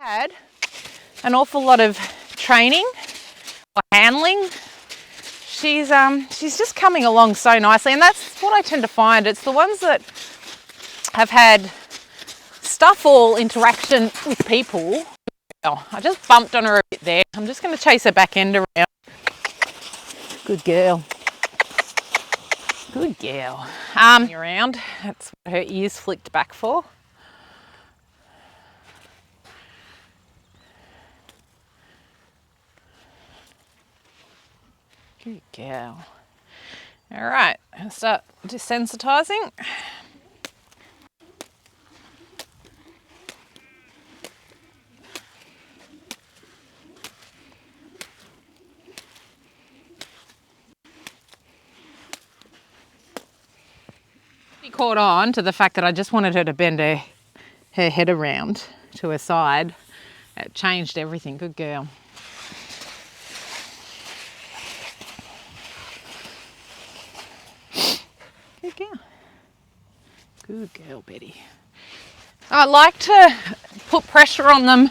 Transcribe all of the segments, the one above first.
Had an awful lot of training or handling. She's just coming along so nicely, and that's what I tend to find. It's the ones that have had stuffle interaction with people. Oh, I just bumped on her a bit there. I'm just going to chase her back end around. Good girl. Good girl. Around. That's what her ears flicked back for. Good girl. All right, I'll start desensitizing. She caught on to the fact that I just wanted her to bend her head around to her side. It changed everything. Good girl. Good girl. Good girl, Betty. I like to put pressure on them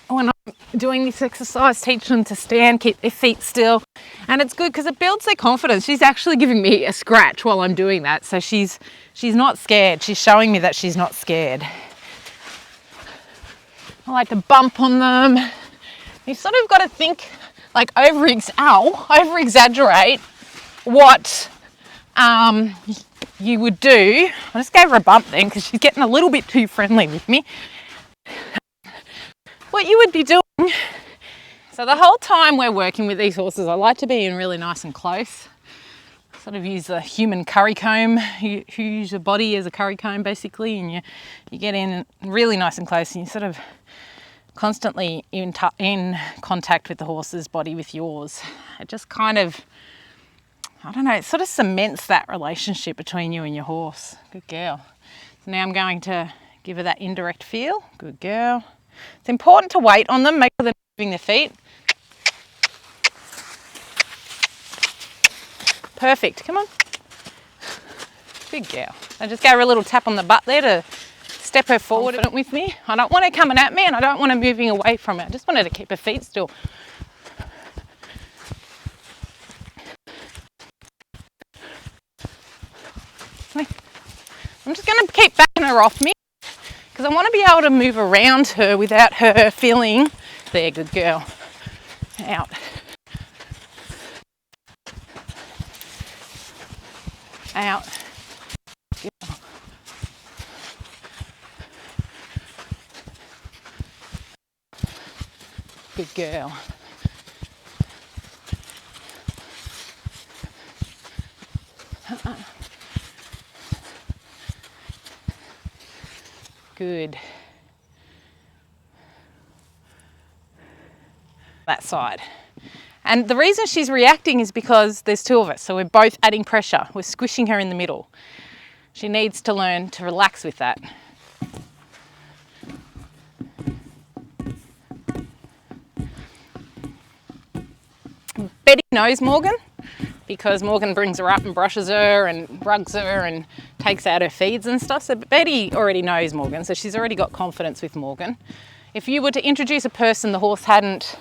when I'm doing this exercise, teach them to stand, keep their feet still. And it's good because it builds their confidence. She's actually giving me a scratch while I'm doing that. So she's not scared. She's showing me that she's not scared. I like to bump on them. You sort of got to think, like over-exaggerate what you would do. I just gave her a bump then because she's getting a little bit too friendly with me. What you would be doing. So the whole time we're working with these horses, I like to be in really nice and close. Sort of use the human curry comb. You use your body as a curry comb basically, and you get in really nice and close, and you sort of constantly in contact with the horse's body with yours. It just kind of, I don't know, it sort of cements that relationship between you and your horse. Good girl. So now I'm going to give her that indirect feel. Good girl. It's important to wait on them, make sure they're moving their feet. Perfect. Come on. Good girl. I just gave her a little tap on the butt there to step her forward with me. I don't want her coming at me, and I don't want her moving away from her. I just want her to keep her feet still. I'm just going to keep backing her off me because I want to be able to move around her without her feeling. There, good girl. Out. Out. Good girl. Good. That side. And the reason she's reacting is because there's two of us, so we're both adding pressure. We're squishing her in the middle. She needs to learn to relax with that. Betty knows Morgan because Morgan brings her up and brushes her and rugs her and takes out her feeds and stuff. So Betty already knows Morgan, so she's already got confidence with Morgan. If you were to introduce a person the horse hadn't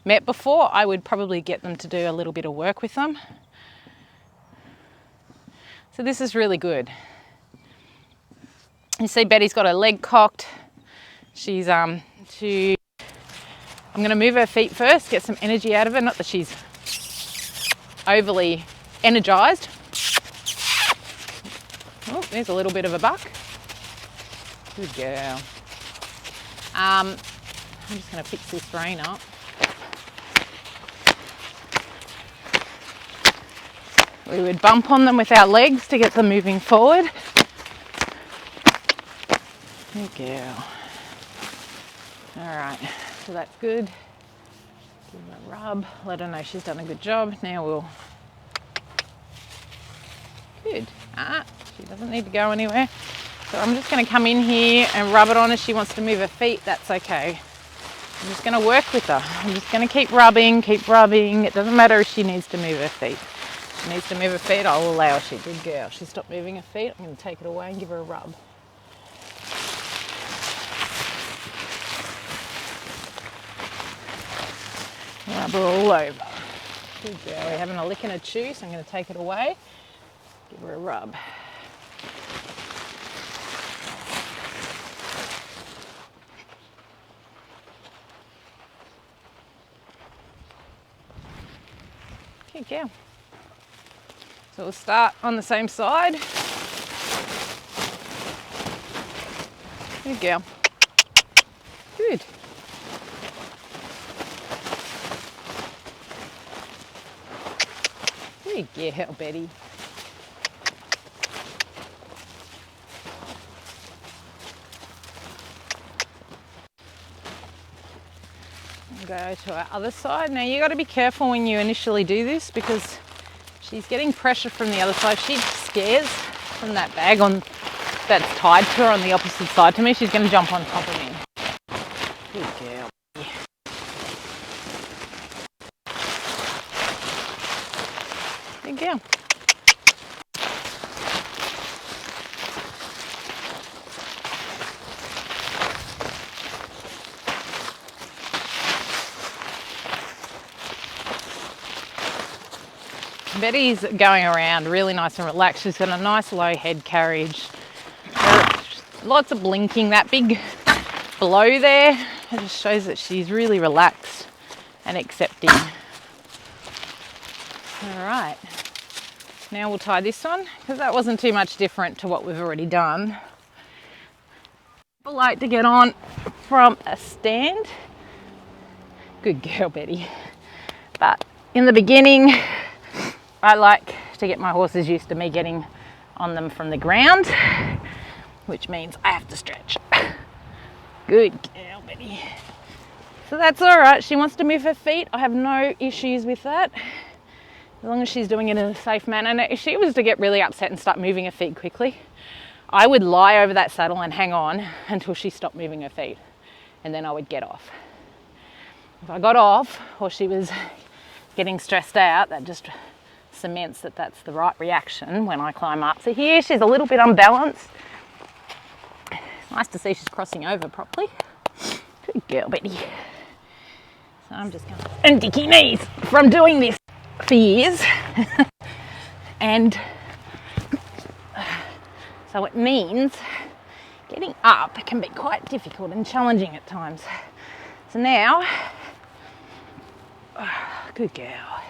met before, I would probably get them to do a little bit of work with them. So this is really good. You see Betty's got her leg cocked. She's I'm going to move her feet first, get some energy out of her. Not that she's overly energized. Oh, there's a little bit of a buck. Good girl. I'm just going to fix this rein up. We would bump on them with our legs to get them moving forward. Good girl. All right, so that's good. Give her a rub, let her know she's done a good job. Now we'll, good. She doesn't need to go anywhere. So I'm just going to come in here and rub it on. If she wants to move her feet, that's okay. I'm just going to work with her. I'm just going to keep rubbing. It doesn't matter if she needs to move her feet. If she needs to move her feet, I'll allow her. She's a good girl. She stopped moving her feet. I'm going to take it away and give her a rub. Rub her all over. Good girl. We're having a lick and a chew, so I'm going to take it away. Give her a rub. Good girl. So we'll start on the same side. Good girl. Good. Good girl, Betty. Go to our other side. Now you got to be careful when you initially do this because she's getting pressure from the other side. She scares from that bag on that's tied to her on the opposite side to me. She's going to jump on top of me. Good girl. Good girl. Betty's going around really nice and relaxed. She's got a nice low head carriage. Lots of blinking. That big blow there, it just shows that she's really relaxed and accepting. All right, now we'll tie this on because that wasn't too much different to what we've already done. I like to get on from a stand. Good girl, Betty. But in the beginning, I like to get my horses used to me getting on them from the ground, which means I have to stretch. Good girl, Betty. So that's all right. She wants to move her feet. I have no issues with that, as long as she's doing it in a safe manner. Now, if she was to get really upset and start moving her feet quickly, I would lie over that saddle and hang on until she stopped moving her feet, and then I would get off. If I got off or she was getting stressed out, that just cements that that's the right reaction when I climb up. So here she's a little bit unbalanced. It's nice to see she's crossing over properly. Good girl, Betty. So I'm just going to... And dicky knees from doing this for years. And so it means getting up can be quite difficult and challenging at times. So now, good girl.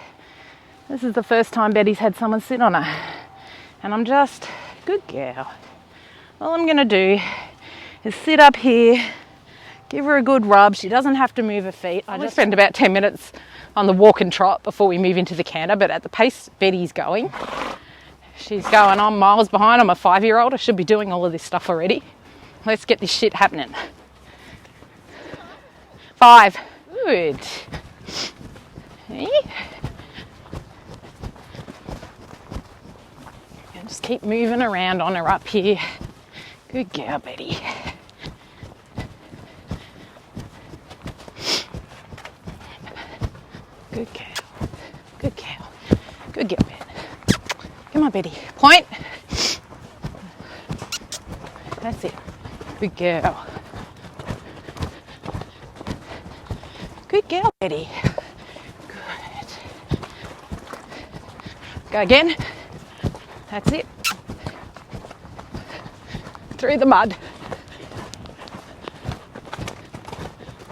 This is the first time Betty's had someone sit on her. And I'm just, good girl. All I'm going to do is sit up here, give her a good rub. She doesn't have to move her feet. I just spend about 10 minutes on the walk and trot before we move into the canter. But at the pace Betty's going, she's going on miles behind. I'm a 5-year-old. I should be doing all of this stuff already. Let's get this shit happening. 5. Good. Hey. Just keep moving around on her up here. Good girl, Betty. Good girl. Good girl. Good girl, Bet. Come on, Betty. Point. That's it. Good girl. Good girl, Betty. Good. Go again. That's it. Through the mud.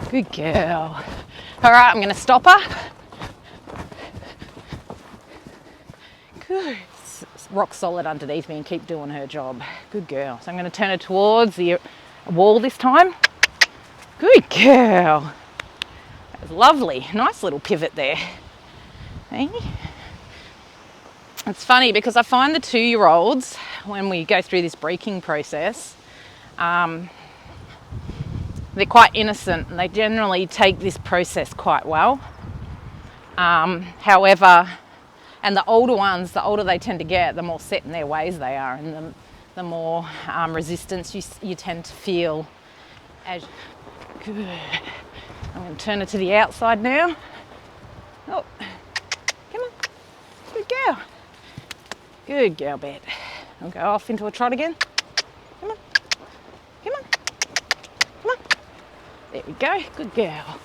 Good girl. All right, I'm going to stop her. Good. It's rock solid underneath me and keep doing her job. Good girl. So I'm going to turn her towards the wall this time. Good girl. That was lovely. Nice little pivot there. Hey? It's funny because I find the 2-year-olds, when we go through this breaking process, they're quite innocent and they generally take this process quite well. However, and the older ones, the older they tend to get, the more set in their ways they are, and the more resistance you tend to feel. As good. I'm going to turn it to the outside now. Oh, come on, good girl. Good girl, Bet. I'll go off into a trot again. Come on, come on, come on. There we go, good girl.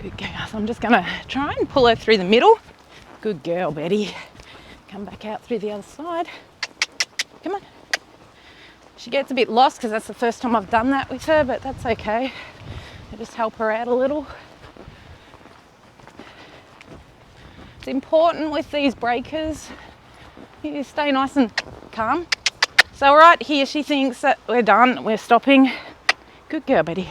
Good girl. So I'm just going to try and pull her through the middle. Good girl, Betty. Come back out through the other side. Come on. She gets a bit lost because that's the first time I've done that with her, but that's okay. I just help her out a little. It's important with these breakers, you stay nice and calm. So right here she thinks that we're done, we're stopping. Good girl, Betty.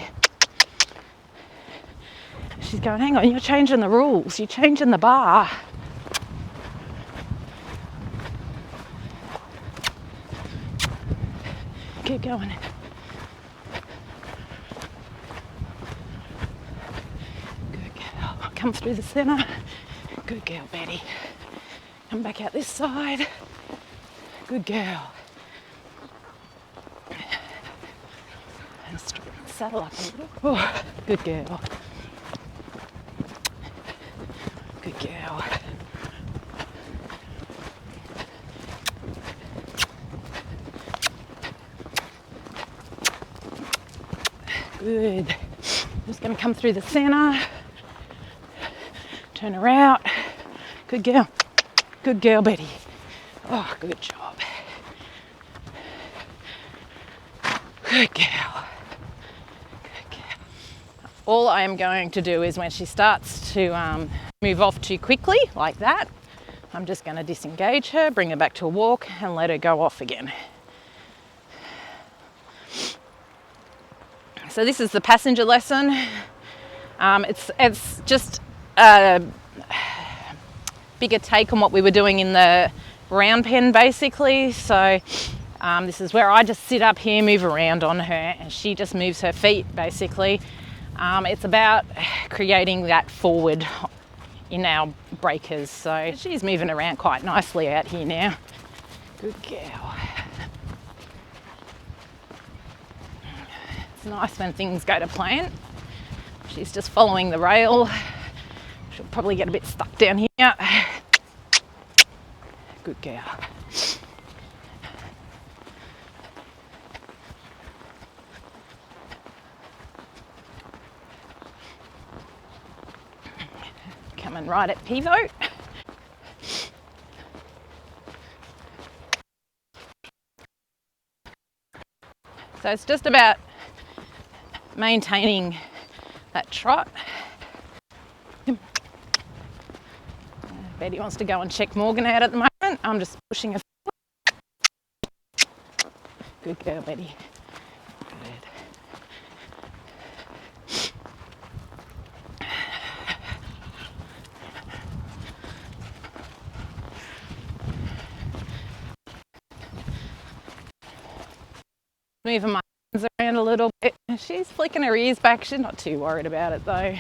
She's going, hang on, you're changing the rules, you're changing the bar. Keep going. Good girl. Come through the centre. Good girl, Betty. Come back out this side. Good girl. And saddle up a little. Oh, good girl. Good girl. Good. Just going to come through the centre. Turn her out. Good girl. Good girl, Betty. Oh, good job. Good girl. Good girl. All I am going to do is when she starts to move off too quickly, like that, I'm just going to disengage her, bring her back to a walk and let her go off again. So this is the passenger lesson. It's just a bigger take on what we were doing in the round pen basically. So this is where I just sit up here, move around on her, and she just moves her feet basically. It's about creating that forward in our breakers. So she's moving around quite nicely out here now. Good girl. It's nice when things go to plan. She's just following the rail. She'll probably get a bit stuck down here. Good girl. Coming right at pivot. So it's just about maintaining that trot. Betty wants to go and check Morgan out at the moment. I'm just pushing her forward. Good girl, Betty. Good. Moving my hands around a little bit. She's flicking her ears back. She's not too worried about it though.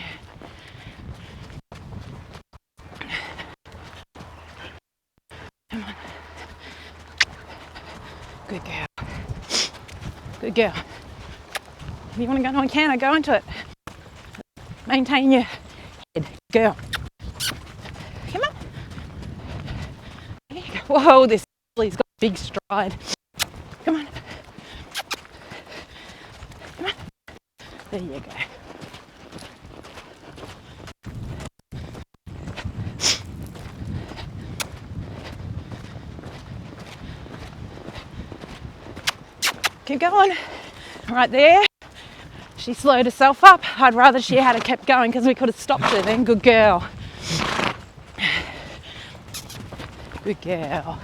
Come on. Good girl. Good girl. If you want to go on can, go into it. Maintain your head. Girl. Come on. There you go. Whoa, this filly's got a big stride. Come on. Come on. There you go. Keep going. Right there. She slowed herself up. I'd rather she had kept going because we could have stopped her then. Good girl. Good girl.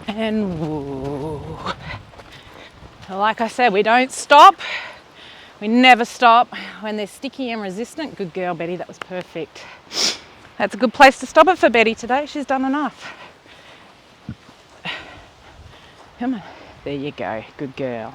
And woo. Like I said, we don't stop. We never stop when they're sticky and resistant. Good girl, Betty. That was perfect. That's a good place to stop it for Betty today. She's done enough. Come on. There you go. Good girl.